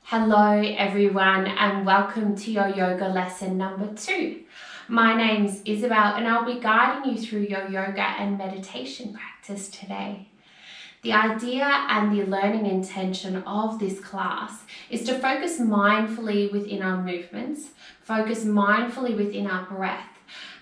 Hello everyone and welcome to your yoga lesson number 2. My name's Isabel and I'll be guiding you through your yoga and meditation practice today. The idea and the learning intention of this class is to focus mindfully within our movements, focus mindfully within our breath,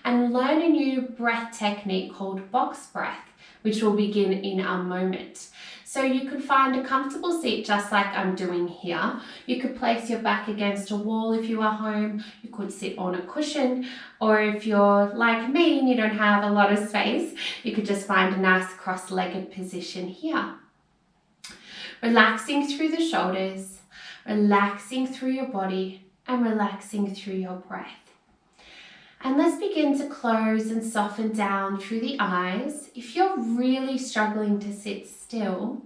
and learn a new breath technique called box breath, which will begin in a moment. So you could find a comfortable seat just like I'm doing here. You could place your back against a wall if you are home. You could sit on a cushion, or if you're like me and you don't have a lot of space, you could just find a nice cross-legged position here. Relaxing through the shoulders, relaxing through your body, and relaxing through your breath. And let's begin to close and soften down through the eyes. If you're really struggling to sit still,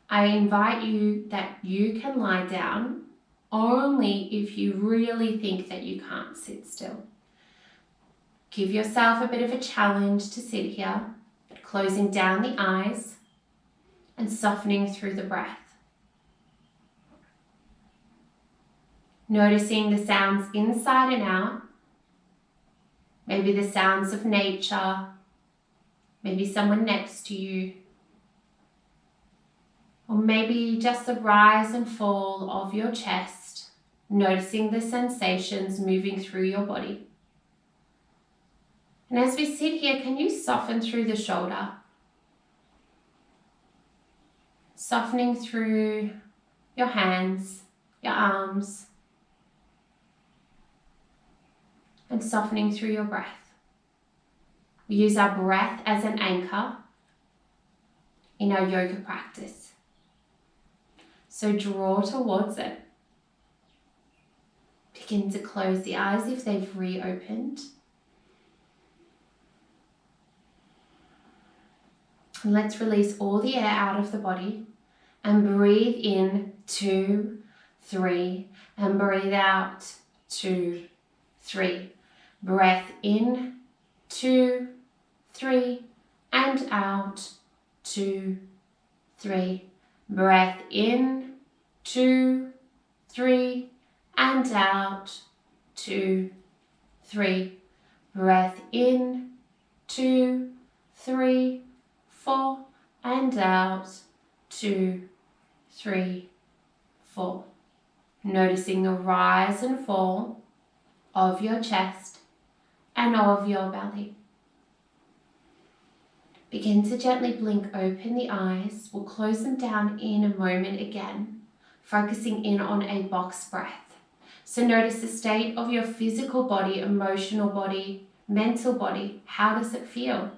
I invite you that you can lie down only if you really think that you can't sit still. Give yourself a bit of a challenge to sit here, closing down the eyes and softening through the breath. Noticing the sounds inside and out. Maybe the sounds of nature, maybe someone next to you, or maybe just the rise and fall of your chest, noticing the sensations moving through your body. And as we sit here, can you soften through the shoulder? Softening through your hands, your arms, and softening through your breath. We use our breath as an anchor in our yoga practice. So draw towards it. Begin to close the eyes if they've reopened. And let's release all the air out of the body and breathe in 2, 3, and breathe out 2, 3. Breath in, 2, 3, and out, 2, 3. Breath in, 2, 3, and out, 2, 3. Breath in, 2, 3, 4, and out, 2, 3, 4. Noticing the rise and fall of your chest and of your belly. Begin to gently blink open the eyes. We'll close them down in a moment again, focusing in on a box breath. So notice the state of your physical body, emotional body, mental body. How does it feel?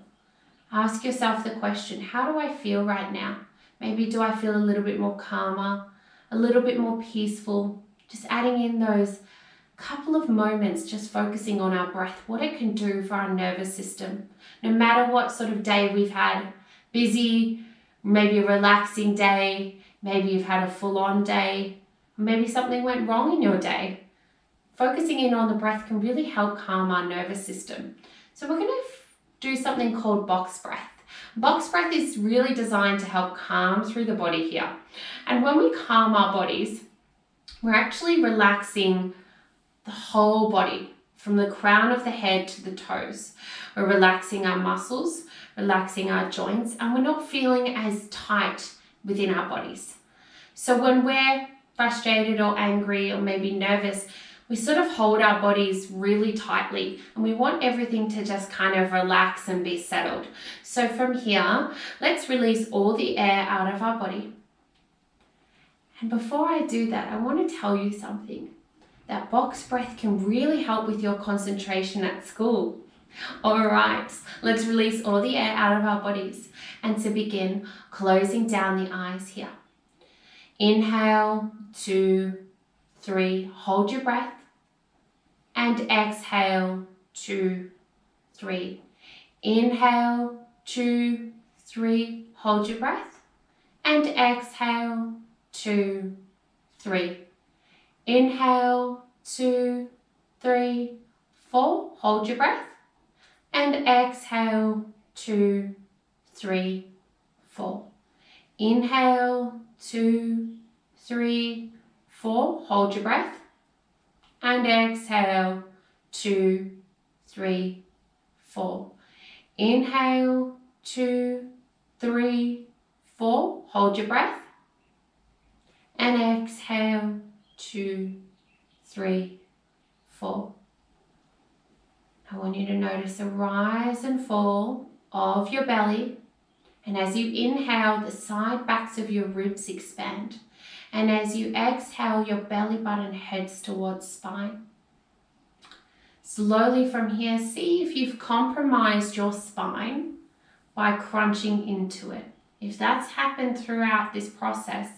Ask yourself the question, how do I feel right now? Maybe do I feel a little bit more calmer, a little bit more peaceful? Just adding in those couple of moments, just focusing on our breath, what it can do for our nervous system. No matter what sort of day we've had, busy, maybe a relaxing day, maybe you've had a full-on day, maybe something went wrong in your day. Focusing in on the breath can really help calm our nervous system. So we're going to do something called box breath. Box breath is really designed to help calm through the body here. And when we calm our bodies, we're actually relaxing the whole body, from the crown of the head to the toes. We're relaxing our muscles, relaxing our joints, and we're not feeling as tight within our bodies. So when we're frustrated or angry or maybe nervous, we sort of hold our bodies really tightly and we want everything to just kind of relax and be settled. So from here, let's release all the air out of our body. And before I do that, I want to tell you something. That box breath can really help with your concentration at school. All right, let's release all the air out of our bodies. And to begin, closing down the eyes here. Inhale, 2, 3, hold your breath. And exhale, 2, 3. Inhale, 2, 3, hold your breath. And exhale, 2, 3. Inhale, 2, 3, 4, hold your breath. And exhale, 2, 3, 4. Inhale, 2, 3, 4. Hold your breath. And exhale, 2, 3, 4. Inhale, 2, 3, 4. Hold your breath. And exhale, 2, 3, 4. I want you to notice the rise and fall of your belly. And as you inhale, the side backs of your ribs expand. And as you exhale, your belly button heads towards spine. Slowly from here, see if you've compromised your spine by crunching into it. If that's happened throughout this process,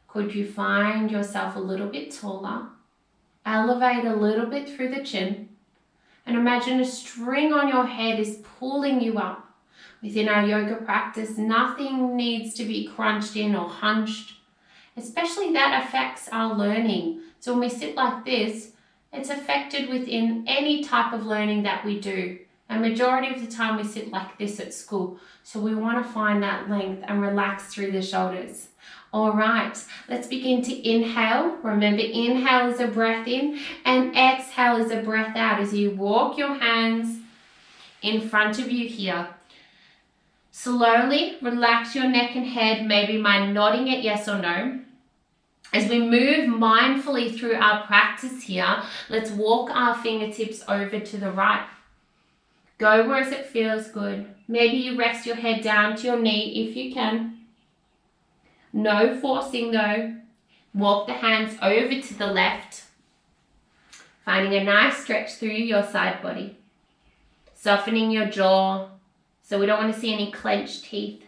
could you find yourself a little bit taller? Elevate a little bit through the chin. And imagine a string on your head is pulling you up. Within our yoga practice, nothing needs to be crunched in or hunched. Especially that affects our learning. So when we sit like this, it's affected within any type of learning that we do. And majority of the time we sit like this at school. So we want to find that length and relax through the shoulders. All right, let's begin to inhale. Remember, inhale is a breath in and exhale is a breath out as you walk your hands in front of you here. Slowly relax your neck and head, maybe by nodding it yes or no. As we move mindfully through our practice here, let's walk our fingertips over to the right. Go where it feels good. Maybe you rest your head down to your knee if you can. No forcing though. Walk the hands over to the left, finding a nice stretch through your side body. Softening your jaw, so we don't want to see any clenched teeth.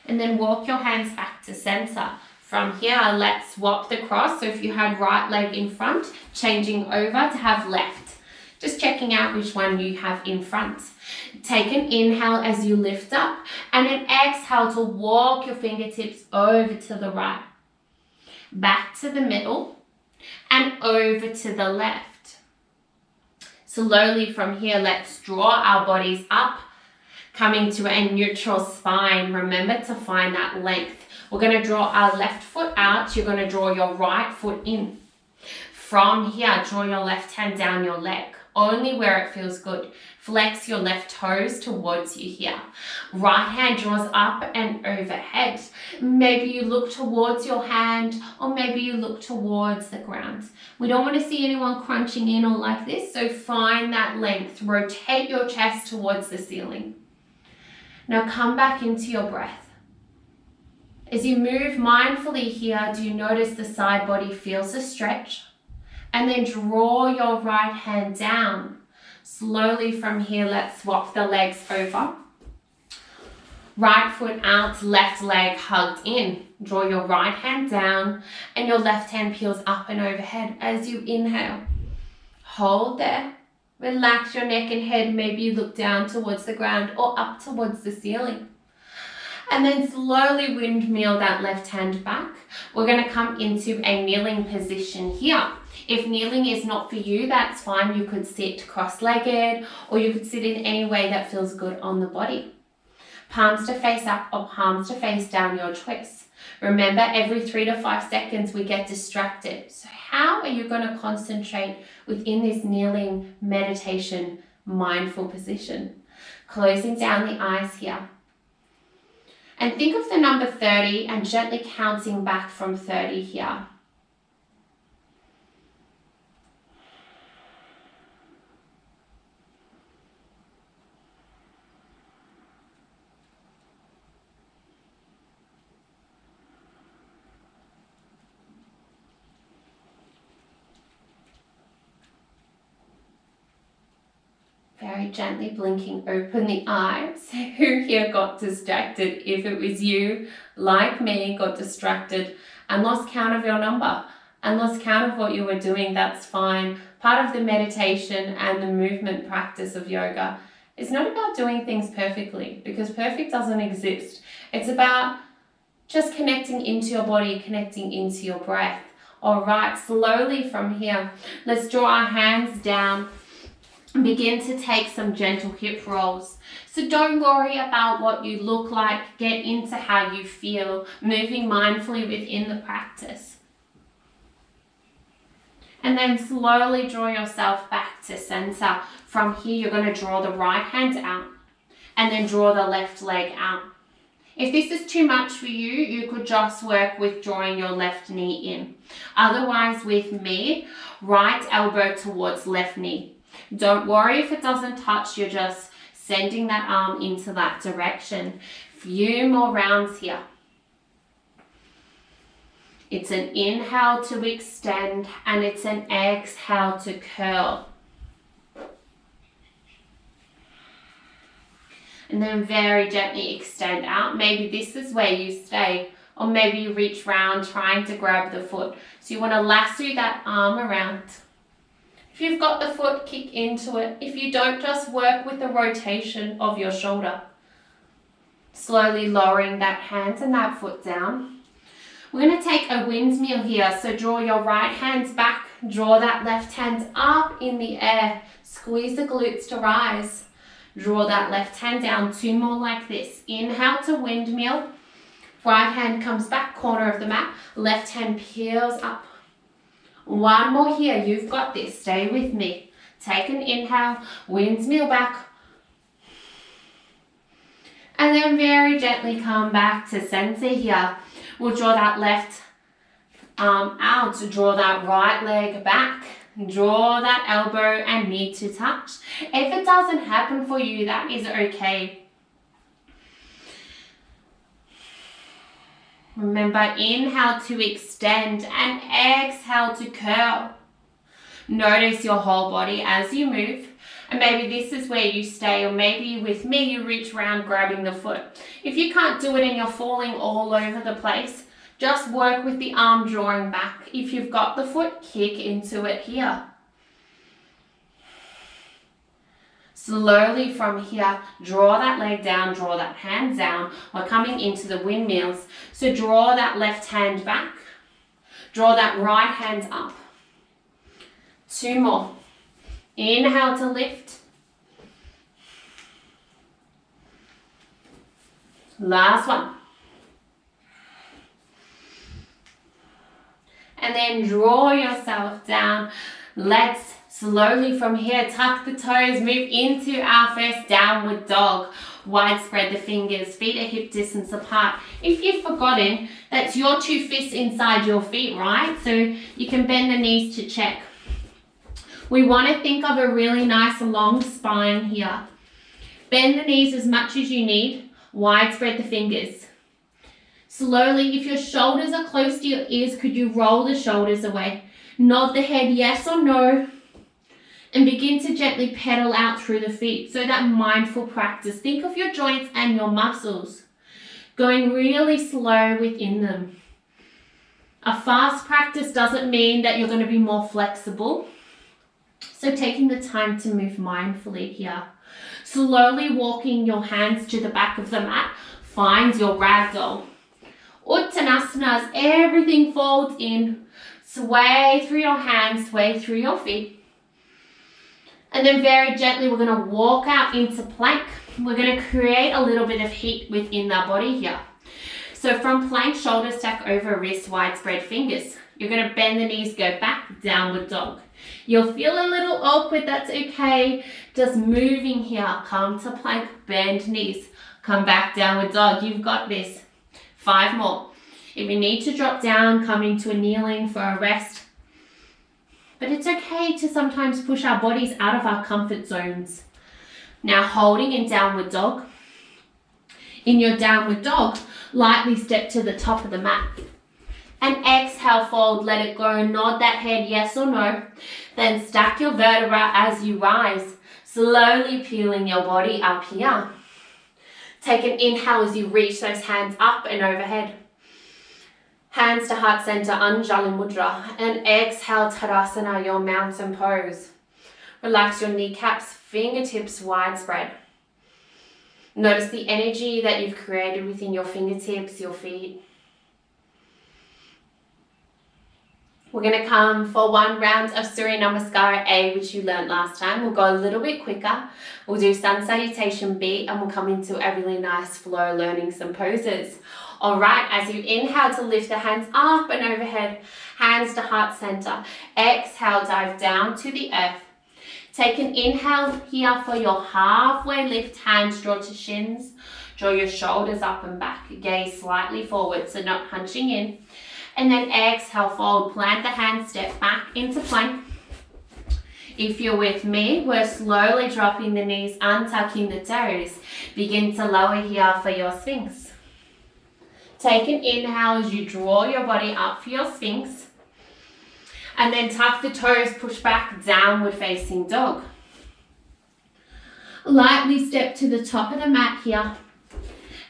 And then walk your hands back to center. From here, let's swap the cross. So if you had right leg in front, changing over to have left. Just checking out which one you have in front. Take an inhale as you lift up and an exhale to walk your fingertips over to the right. Back to the middle and over to the left. Slowly from here, let's draw our bodies up, coming to a neutral spine. Remember to find that length. We're going to draw our left foot out. You're going to draw your right foot in. From here, draw your left hand down your leg, only where it feels good. Flex your left toes towards you here. Right hand draws up and overhead. Maybe you look towards your hand or maybe you look towards the ground. We don't want to see anyone crunching in or like this, so find that length. Rotate your chest towards the ceiling. Now come back into your breath. As you move mindfully here, do you notice the side body feels a stretch? And then draw your right hand down. Slowly from here, let's swap the legs over. Right foot out, left leg hugged in. Draw your right hand down and your left hand peels up and overhead as you inhale. Hold there. Relax your neck and head. Maybe you look down towards the ground or up towards the ceiling. And then slowly windmill that left hand back. We're going to come into a kneeling position here. If kneeling is not for you, that's fine. You could sit cross-legged or you could sit in any way that feels good on the body. Palms to face up or palms to face down, your choice. Remember, every 3 to 5 seconds we get distracted. So how are you going to concentrate within this kneeling meditation mindful position? Closing down the eyes here. And think of the number 30 and gently counting back from 30 here. Very gently blinking open the eyes. Who here got distracted? If it was you, like me, got distracted and lost count of your number and lost count of what you were doing, that's fine. Part of the meditation and the movement practice of yoga is not about doing things perfectly, because perfect doesn't exist. It's about just connecting into your body, connecting into your breath. All right, slowly from here, let's draw our hands down and begin to take some gentle hip rolls. So don't worry about what you look like, get into how you feel, moving mindfully within the practice. And then slowly draw yourself back to center. From here, you're going to draw the right hand out and then draw the left leg out. If this is too much for you, you could just work with drawing your left knee in. Otherwise, with me, right elbow towards left knee. Don't worry if it doesn't touch, you're just sending that arm into that direction. Few more rounds here. It's an inhale to extend and it's an exhale to curl. And then very gently extend out. Maybe this is where you stay, or maybe you reach round trying to grab the foot. So you want to lasso that arm around. If you've got the foot, kick into it. If you don't, just work with the rotation of your shoulder. Slowly lowering that hand and that foot down. We're going to take a windmill here. So draw your right hands back. Draw that left hand up in the air. Squeeze the glutes to rise. Draw that left hand down. 2 more like this. Inhale to windmill. Right hand comes back, corner of the mat. Left hand peels up. 1 more here. You've got this. Stay with me. Take an inhale. Windmill back. And then very gently come back to center here. We'll draw that left arm out. Draw that right leg back. Draw that elbow and knee to touch. If it doesn't happen for you, that is okay. Remember, inhale to extend and exhale to curl. Notice your whole body as you move. And maybe this is where you stay, or maybe with me you reach around grabbing the foot. If you can't do it and you're falling all over the place, just work with the arm drawing back. If you've got the foot, kick into it here. Slowly from here, draw that leg down, draw that hand down. We're coming into the windmills. So draw that left hand back. Draw that right hand up. 2 more. Inhale to lift. Last one. And then draw yourself down. Let's slowly from here tuck the toes, move into our first downward dog. Wide spread the fingers, feet are hip distance apart. If you've forgotten, that's your 2 fists inside your feet, right? So you can bend the knees to check. We want to think of a really nice long spine here. Bend the knees as much as you need. Wide spread the fingers. Slowly, if your shoulders are close to your ears, could you roll the shoulders away? Nod the head yes or no. And begin to gently pedal out through the feet. So that mindful practice. Think of your joints and your muscles. Going really slow within them. A fast practice doesn't mean that you're going to be more flexible. So taking the time to move mindfully here. Slowly walking your hands to the back of the mat. Find your ragdoll. Uttanasana as everything folds in. Sway through your hands, sway through your feet. And then very gently we're going to walk out into plank. We're going to create a little bit of heat within our body here. So from plank, shoulder stack over, wrist wide spread fingers. You're going to bend the knees, go back, downward dog. You'll feel a little awkward, that's okay. Just moving here, come to plank, bend knees, come back, downward dog. You've got this. 5 more. If you need to drop down, come into a kneeling for a rest. But it's okay to sometimes push our bodies out of our comfort zones. Now holding in downward dog. In your downward dog, lightly step to the top of the mat. And exhale, fold, let it go. Nod that head, yes or no. Then stack your vertebra as you rise. Slowly peeling your body up here. Take an inhale as you reach those hands up and overhead. Hands to heart center, Anjali Mudra. And exhale, Tadasana, your mountain pose. Relax your kneecaps, fingertips wide spread. Notice the energy that you've created within your fingertips, your feet. We're going to come for one round of Surya Namaskara A, which you learned last time. We'll go a little bit quicker. We'll do Sun Salutation B, and we'll come into a really nice flow, learning some poses. All right, as you inhale to lift the hands up and overhead, hands to heart center. Exhale, dive down to the earth. Take an inhale here for your halfway lift, hands draw to shins. Draw your shoulders up and back, gaze slightly forward, so not hunching in. And then exhale, fold, plant the hands, step back into plank. If you're with me, we're slowly dropping the knees, untucking the toes. Begin to lower here for your Sphinx. Take an inhale as you draw your body up for your Sphinx. And then tuck the toes, push back, downward facing dog. Lightly step to the top of the mat here.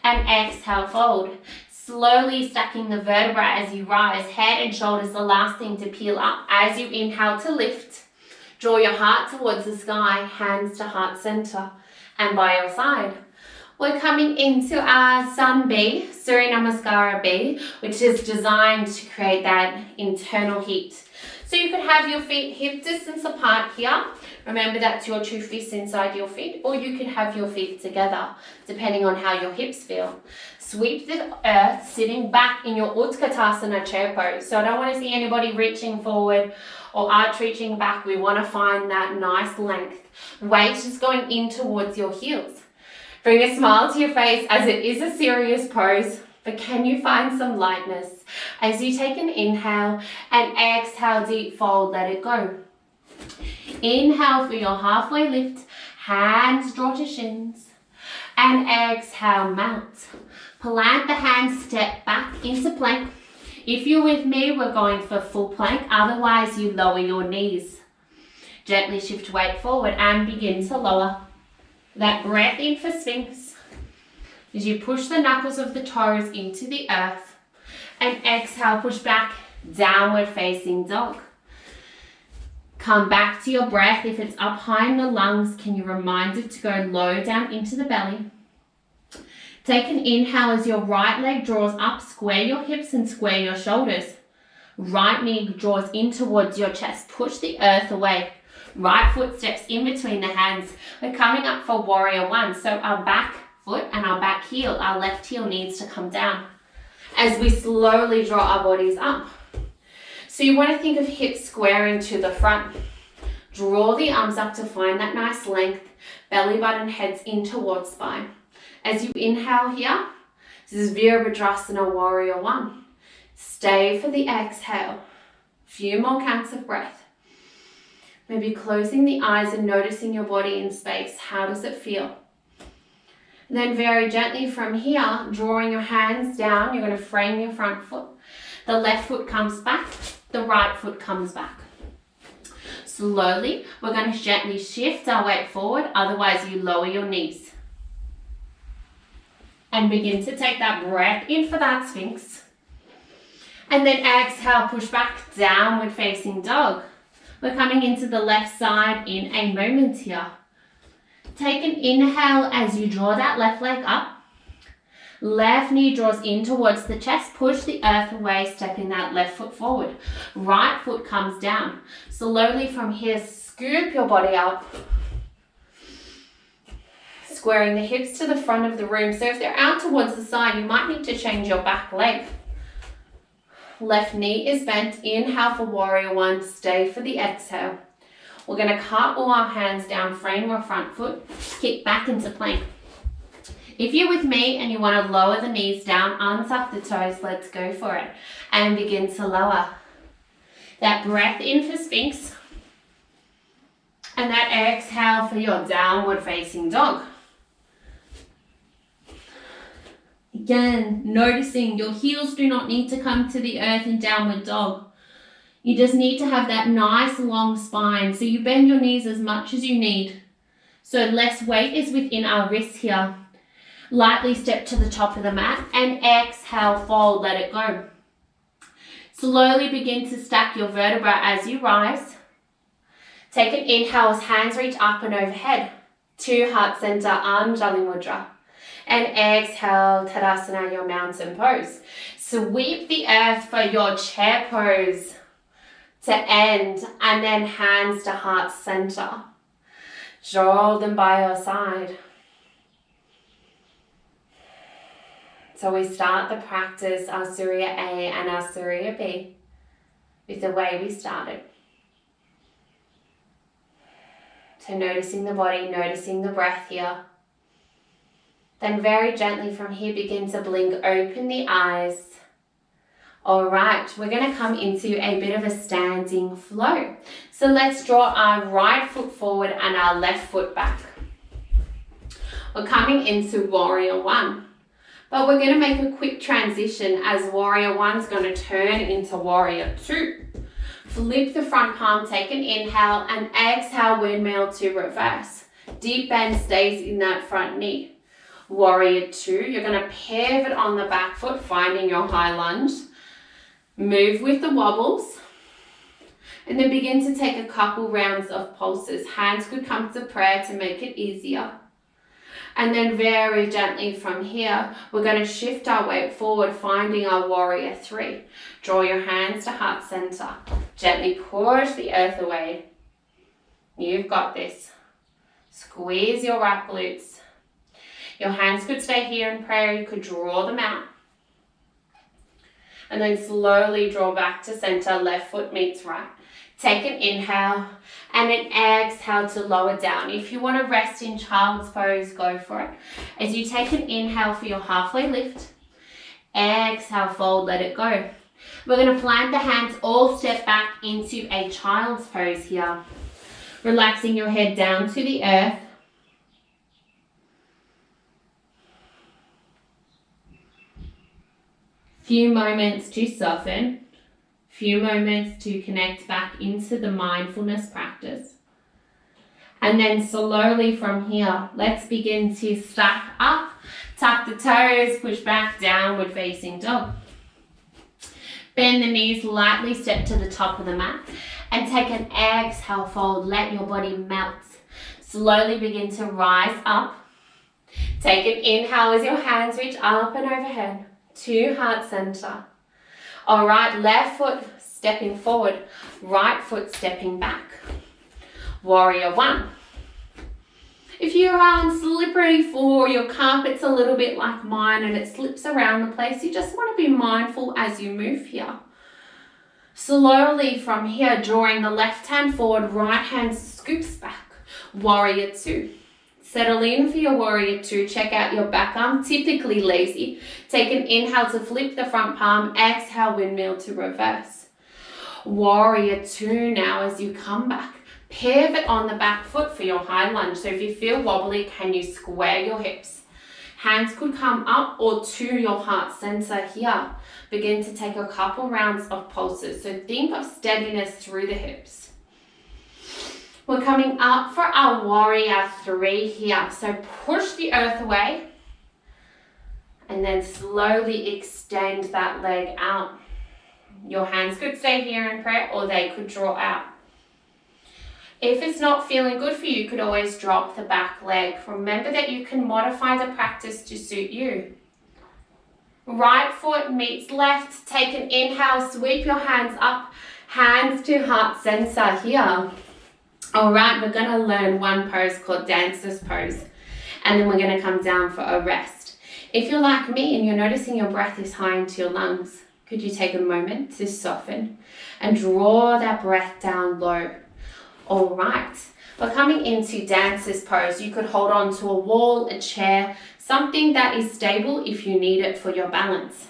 And exhale, fold. Slowly stacking the vertebrae as you rise. Head and shoulders the last thing to peel up. As you inhale to lift, draw your heart towards the sky, hands to heart center and by your side. We're coming into our Sun B, Surya Namaskara B, which is designed to create that internal heat. So you could have your feet hip distance apart here. Remember, that's your 2 fists inside your feet, or you could have your feet together, depending on how your hips feel. Sweep the earth, sitting back in your Utkatasana chair pose. So I don't want to see anybody reaching forward or arch reaching back. We want to find that nice length. Weight is going in towards your heels. Bring a smile to your face as it is a serious pose, but can you find some lightness as you take an inhale and exhale, deep fold, let it go. Inhale for your halfway lift, hands draw to shins, and exhale, mount. Plant the hands, step back into plank. If you're with me, we're going for full plank, otherwise you lower your knees. Gently shift weight forward and begin to lower. That breath in for Sphinx as you push the knuckles of the toes into the earth, and exhale, push back, downward facing dog. Come back to your breath. If it's up high in the lungs, can you remind it to go low down into the belly? Take an inhale as your right leg draws up, square your hips and square your shoulders. Right knee draws in towards your chest, push the earth away. Right foot steps in between the hands. We're coming up for warrior one. So our back foot and our back heel, our left heel needs to come down as we slowly draw our bodies up. So you want to think of hips squaring to the front. Draw the arms up to find that nice length. Belly button heads in towards spine. As you inhale here, this is Virabhadrasana warrior one. Stay for the exhale. Few more counts of breath. Maybe closing the eyes and noticing your body in space. How does it feel? Then very gently from here, drawing your hands down, you're going to frame your front foot. The left foot comes back, the right foot comes back. Slowly, we're going to gently shift our weight forward, otherwise you lower your knees. And begin to take that breath in for that Sphinx. And then exhale, push back, downward facing dog. We're coming into the left side in a moment here. Take an inhale as you draw that left leg up. Left knee draws in towards the chest. Push the earth away, stepping that left foot forward. Right foot comes down. Slowly from here, scoop your body up. Squaring the hips to the front of the room. So if they're out towards the side, you might need to change your back leg. Left knee is bent. Inhale for warrior one. Stay for the exhale. We're going to cartwheel our hands down, frame our front foot, kick back into plank. If you're with me and you want to lower the knees down, untuck the toes, let's go for it. And begin to lower. That breath in for Sphinx. And that exhale for your downward facing dog. Again, noticing your heels do not need to come to the earth in downward dog. You just need to have that nice long spine. So you bend your knees as much as you need. So less weight is within our wrists here. Lightly step to the top of the mat and exhale, fold, let it go. Slowly begin to stack your vertebrae as you rise. Take an inhale as hands reach up and overhead to heart center, Anjali Mudra. And exhale, Tadasana, your mountain pose. Sweep the earth for your chair pose. to end, and then hands to heart center. Draw them by your side. So we start the practice, our Surya A and our Surya B, with the way we started. So noticing the body, noticing the breath here. Then very gently from here, begin to blink open the eyes. Alright, we're going to come into a bit of a standing flow. So let's draw our right foot forward and our left foot back. We're coming into Warrior One. But we're going to make a quick transition as Warrior One's going to turn into Warrior Two. Flip the front palm, take an inhale, and exhale, windmill to reverse. Deep bend stays in that front knee. Warrior Two, you're going to pivot on the back foot, finding your high lunge. Move with the wobbles. And then begin to take a couple rounds of pulses. Hands could come to prayer to make it easier. And then very gently from here, we're going to shift our weight forward, finding our Warrior Three. Draw your hands to heart center. Gently push the earth away. You've got this. Squeeze your right glutes. Your hands could stay here in prayer. You could draw them out. And then slowly draw back to center. Left foot meets right. Take an inhale and an exhale to lower down. If you want to rest in child's pose, go for it. As you take an inhale for your halfway lift, exhale, fold, let it go. We're going to plant the hands, all step back into a child's pose here. Relaxing your head down to the earth. Few moments to soften. Few moments to connect back into the mindfulness practice. And then slowly from here, let's begin to stack up, tuck the toes, push back, downward facing dog. Bend the knees, lightly step to the top of the mat and take an exhale, fold, let your body melt. Slowly begin to rise up. Take an inhale as your hands reach up and overhead to heart center. All right, left foot stepping forward, right foot stepping back. Warrior One. If you're on slippery floor, your carpet's a little bit like mine and it slips around the place, you just want to be mindful as you move here. Slowly from here, drawing the left hand forward, right hand scoops back. Warrior Two. Settle in for your Warrior Two. Check out your back arm, typically lazy. Take an inhale to flip the front palm. Exhale, windmill to reverse. Warrior Two now as you come back. Pivot on the back foot for your high lunge. So if you feel wobbly, can you square your hips? Hands could come up or to your heart center here. Begin to take a couple rounds of pulses. So think of steadiness through the hips. We're coming up for our Warrior Three here. So push the earth away and then slowly extend that leg out. Your hands could stay here in prayer or they could draw out. If it's not feeling good for you, you could always drop the back leg. Remember that you can modify the practice to suit you. Right foot meets left. Take an inhale, sweep your hands up, hands to heart center here. All right, we're going to learn one pose called Dancer's Pose, and then we're going to come down for a rest. If you're like me and you're noticing your breath is high into your lungs, could you take a moment to soften and draw that breath down low? All right, we're coming into Dancer's Pose. You could hold on to a wall, a chair, something that is stable if you need it for your balance.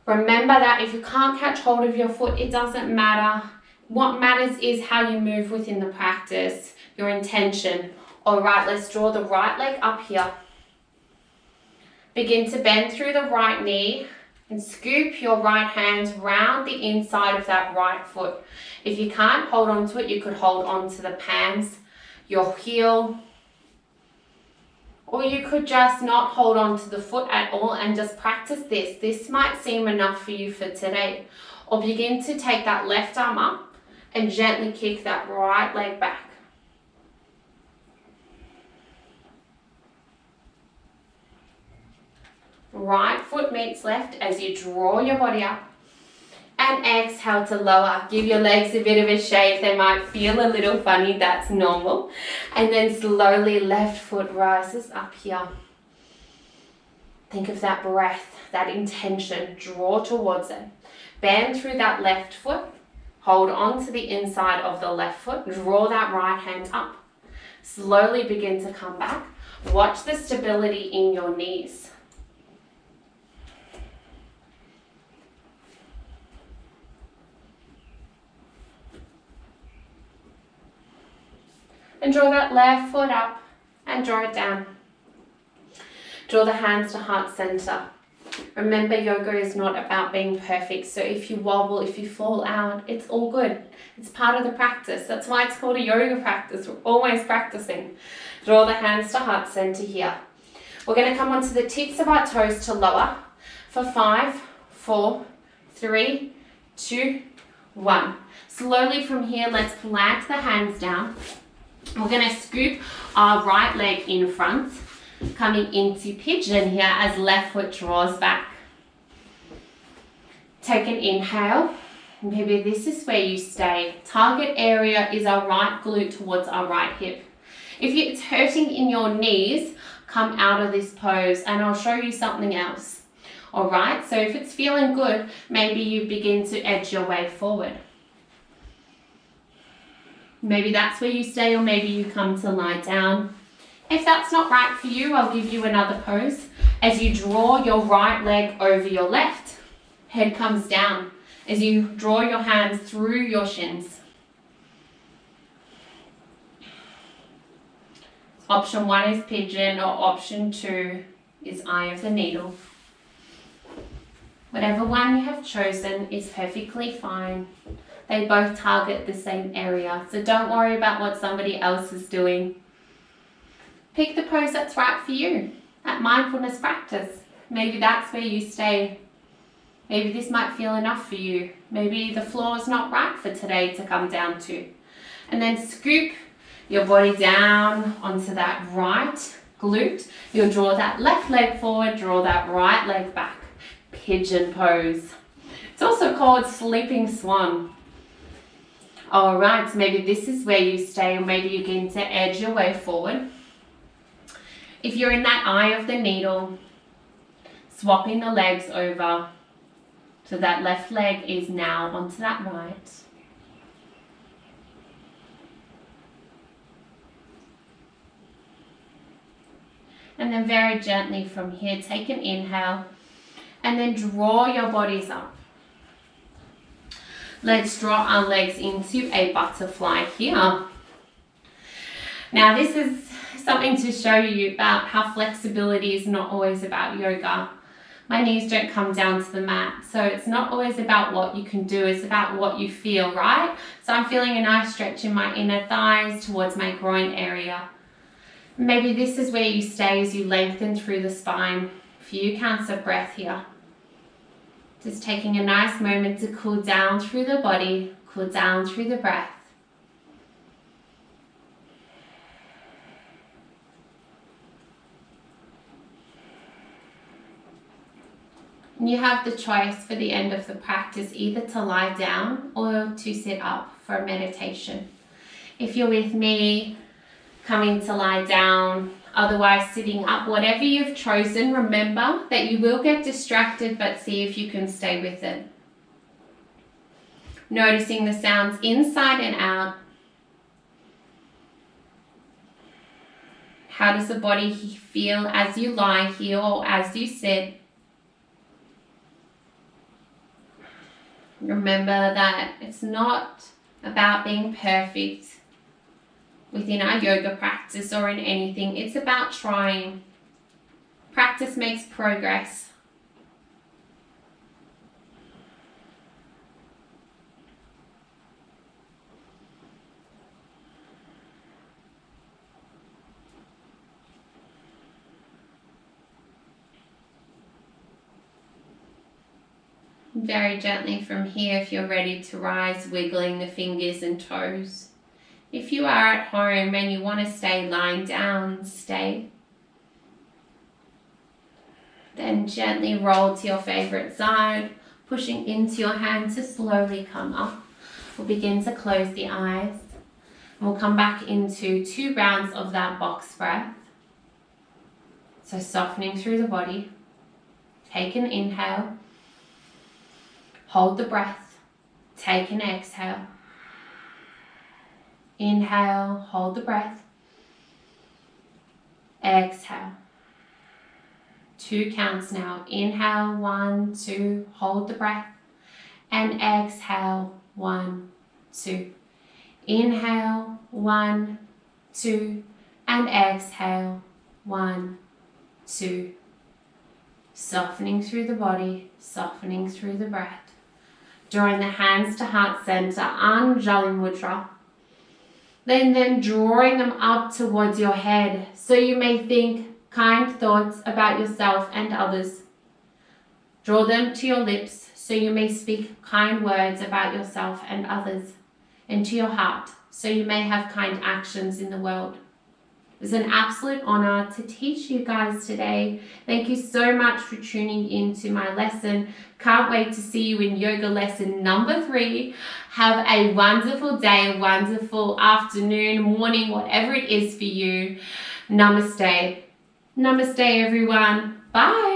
Remember that if you can't catch hold of your foot, it doesn't matter. What matters is how you move within the practice, your intention. All right, let's draw the right leg up here. Begin to bend through the right knee and scoop your right hand round the inside of that right foot. If you can't hold on to it, you could hold on to the palms, your heel, or you could just not hold on to the foot at all and just practice this. This might seem enough for you for today. Or begin to take that left arm up and gently kick that right leg back. Right foot meets left as you draw your body up And exhale to lower. Give your legs a bit of a shake. They might feel a little funny, that's normal. And then slowly left foot rises up here. Think of that breath, that intention, draw towards it. Bend through that left foot, hold on to the inside of the left foot, draw that right hand up. Slowly begin to come back. Watch the stability in your knees. And draw that left foot up and draw it down. Draw the hands to heart center. Remember, yoga is not about being perfect. So if you wobble, if you fall out, it's all good. It's part of the practice. That's why it's called a yoga practice. We're always practicing. Draw the hands to heart center here. We're going to come onto the tips of our toes to lower for 5, 4, 3, 2, 1. Slowly from here, let's plant the hands down. We're going to scoop our right leg in front, coming into pigeon here as left foot draws back. Take an inhale. Maybe this is where you stay. Target area is our right glute towards our right hip. If it's hurting in your knees, come out of this pose and I'll show you something else. All right, so if it's feeling good, maybe you begin to edge your way forward. Maybe that's where you stay, or maybe you come to lie down. If that's not right for you, I'll give you another pose. As you draw your right leg over your left, head comes down. As you draw your hands through your shins. Option 1 is pigeon, or option 2 is eye of the needle. Whatever one you have chosen is perfectly fine. They both target the same area, so don't worry about what somebody else is doing. Pick the pose that's right for you at mindfulness practice. Maybe that's where you stay. Maybe this might feel enough for you. Maybe the floor is not right for today to come down to. And then scoop your body down onto that right glute. You'll draw that left leg forward, draw that right leg back. Pigeon pose. It's also called sleeping swan. All right, so maybe this is where you stay, or maybe you begin to edge your way forward. If you're in that eye of the needle, swapping the legs over, so that left leg is now onto that right. And then very gently from here, take an inhale and then draw your bodies up. Let's draw our legs into a butterfly here. Now this is something to show you about how flexibility is not always about yoga. My knees don't come down to the mat, so it's not always about what you can do, it's about what you feel, right? So I'm feeling a nice stretch in my inner thighs towards my groin area. Maybe this is where you stay as you lengthen through the spine. A few counts of breath here. Just taking a nice moment to cool down through the body, cool down through the breath. And you have the choice for the end of the practice either to lie down or to sit up for a meditation. If you're with me, coming to lie down, otherwise sitting up, whatever you've chosen, remember that you will get distracted, but see if you can stay with it. Noticing the sounds inside and out. How does the body feel as you lie here or as you sit? Remember that it's not about being perfect within our yoga practice or in anything. It's about trying. Practice makes progress. Very gently from here, if you're ready to rise, wiggling the fingers and toes. If you are at home and you want to stay lying down, stay. Then gently roll to your favorite side, Pushing into your hand to slowly come up. We'll begin to close the eyes. And we'll come back into 2 rounds of that box breath. So softening through the body. Take an inhale. Hold the breath. Take an exhale. Inhale, hold the breath. Exhale. 2 counts now. Inhale, 1, 2, hold the breath. And exhale, 1, 2. Inhale, 1, 2, and exhale, 1, 2. Softening through the body, softening through the breath. Drawing the hands to heart center, Anjali Mudra. Then drawing them up towards your head so you may think kind thoughts about yourself and others. Draw them to your lips so you may speak kind words about yourself and others, and to your heart so you may have kind actions in the world. It was an absolute honor to teach you guys today. Thank you so much for tuning in to my lesson. Can't wait to see you in yoga lesson number 3. Have a wonderful day, wonderful afternoon, morning, whatever it is for you. Namaste. Namaste, everyone. Bye.